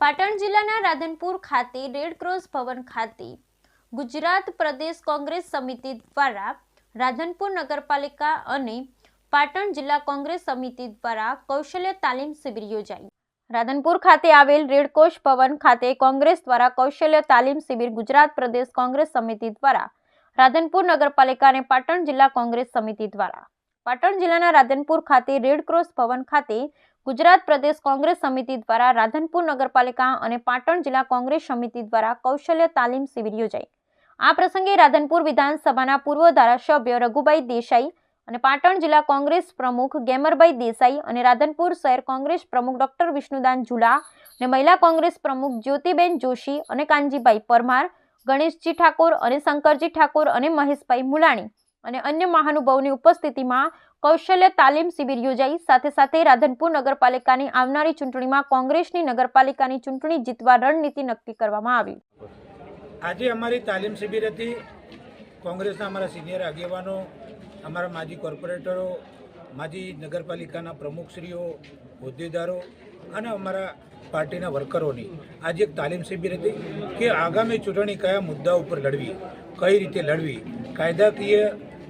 પાટણ જિલ્લાના રાધનપુર ખાતે રેડક્રોસ ભવન ખાતે ગુજરાત પ્રદેશ કોંગ્રેસ સમિતિ દ્વારા રાધનપુર નગરપાલિકા અને પાટણ જિલ્લા કોંગ્રેસ સમિતિ દ્વારા કૌશલ્ય તાલીમ શિબિર યોજાઈ। રાધનપુર ખાતે આવેલ રેડક્રોસ ભવન ખાતે કોંગ્રેસ દ્વારા કૌશલ્ય તાલીમ શિબિર ગુજરાત પ્રદેશ કોંગ્રેસ સમિતિ દ્વારા રાધનપુર નગરપાલિકા અને પાટણ જિલ્લા કોંગ્રેસ સમિતિ દ્વારા પાટણ જિલ્લાના રાધનપુર ખાતે રેડક્રોસ ભવન ખાતે ગુજરાત પ્રદેશ કોંગ્રેસ સમિતિ દ્વારા રાધનપુર નગરપાલિકા અને પાટણ જિલ્લા કોંગ્રેસ સમિતિ દ્વારા કૌશલ્ય તાલીમ શિબિર યોજાઈ। આ પ્રસંગે રાધનપુર વિધાનસભાના પૂર્વ ધારાસભ્ય રઘુભાઈ દેસાઈ અને પાટણ જિલ્લા કોંગ્રેસ પ્રમુખ ગેમરભાઈ દેસાઈ અને રાધનપુર શહેર કોંગ્રેસ પ્રમુખ ડોક્ટર વિષ્ણુદાન ઝુલા અને મહિલા કોંગ્રેસ પ્રમુખ જ્યોતિબેન જોશી અને કાનજીભાઈ પરમાર, ગણેશજી ઠાકોર અને શંકરજી ઠાકોર અને મહેશભાઈ મુલાણી અને અન્ય મહાનુભાવોની ઉપસ્થિતિમાં કૌશલ્ય તાલીમ શિબિર યોજાઈ। સાથે સાથે રાધનપુર નગરપાલિકાની આવનારી ચૂંટણીમાં કોંગ્રેસની નગરપાલિકાની ચૂંટણી જીતવા રણનીતિ નક્કી કરવામાં આવી। આજે અમારી તાલીમ શિબિર હતી। કોંગ્રેસના અમારા સિનિયર આગેવાનો, અમારા માજી કોર્પોરેટરો, માજી નગરપાલિકાના પ્રમુખશ્રીઓ, હોદ્દેદારો અને અમારા પાર્ટીના વર્કરોની આજે એક તાલીમ શિબિર હતી કે આગામી ચૂંટણી કયા મુદ્દા ઉપર લડવી, કઈ રીતે લડવી, કાયદાકીય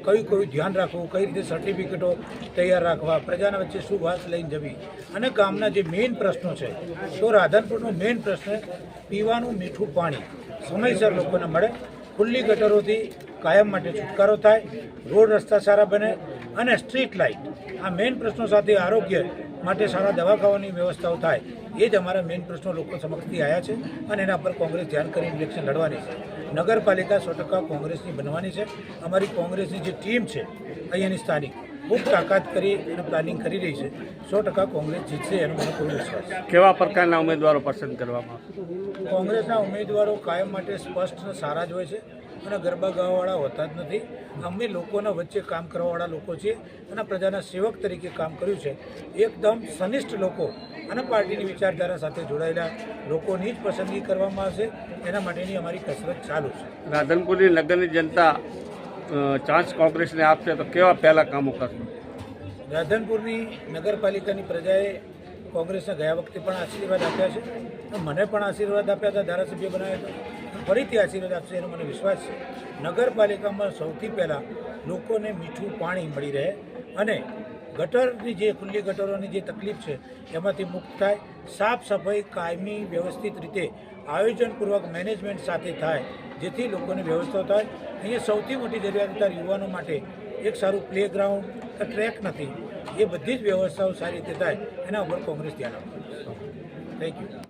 કયું ધ્યાન રાખવું, કઈ રીતે સર્ટિફિકેટો તૈયાર રાખવા, પ્રજાના વચ્ચે શું વાત લઈને જવી અને ગામના જે મેઇન પ્રશ્નો છે, તો રાધનપુરનો મેઇન પ્રશ્ન પીવાનું મીઠું પાણી સમયસર લોકોને મળે, ખુલ્લી ગટરોથી કાયમ માટે છુટકારો થાય, રોડ રસ્તા સારા બને અને સ્ટ્રીટ લાઇટ, આ મેઇન પ્રશ્નો સાથે આરોગ્ય માટે સારા દવાખાનાની વ્યવસ્થાઓ થાય, એ જ અમારા મેઇન પ્રશ્નો લોકો સમક્ષથી આવ્યા છે અને એના પર કોંગ્રેસ ધ્યાન કરીને ઇલેક્શન લડવાની છે। નગરપાલિકા 100% કોંગ્રેસની બનવાની છે। અમારી કોંગ્રેસની જે ટીમ છે અહીંયાની સ્થાનિક ખૂબ તાકાત કરી અને પ્લાનિંગ કરી રહી છે। 100% કોંગ્રેસ જીતશે એનો મને પૂરો વિશ્વાસ છે। કેવા પ્રકારના ઉમેદવારો પસંદ કરવામાં? કોંગ્રેસના ઉમેદવારો કાયમ માટે સ્પષ્ટ અને સારા જ હોય છે અને ગરબા ગાવાવાળા હોતા જ નથી। અમે લોકોના વચ્ચે કામ કરવાવાળા લોકો છીએ અને પ્રજાના સેવક તરીકે કામ કર્યું છે। એકદમ સનિષ્ઠ લોકો અને પાર્ટીની વિચારધારા સાથે જોડાયેલા લોકોની જ પસંદગી કરવામાં આવશે। એના માટેની અમારી કસરત ચાલુ છે। રાધનપુરની નગરની જનતા ચાન્સ કોંગ્રેસને આપશે તો કેવા પહેલાં કામો કરશે? રાધનપુરની નગરપાલિકાની પ્રજાએ કોંગ્રેસના ગયા વખતે પણ આશીર્વાદ આપ્યા છે, મને પણ આશીર્વાદ આપ્યા હતા, ધારાસભ્ય બનાવ્યા હતા, ફરીથી આશીર્વાદ આપશે એનો મને વિશ્વાસ છે। નગરપાલિકામાં સૌથી પહેલાં લોકોને મીઠું પાણી મળી રહે અને ગટરની જે ખુલ્લી ગટરોની જે તકલીફ છે એમાંથી મુક્ત થાય, સાફ સફાઈ કાયમી વ્યવસ્થિત રીતે આયોજનપૂર્વક મેનેજમેન્ટ સાથે થાય, જેથી લોકોને વ્યવસ્થા થાય। અહીંયા સૌથી મોટી જરૂરિયાત યુવાનો માટે એક સારું પ્લેગ્રાઉન્ડ કે ટ્રેક નથી, એ બધી જ વ્યવસ્થાઓ સારી રીતે થાય, એના ઉપર કોંગ્રેસ ધ્યાન આપશે। Thank you.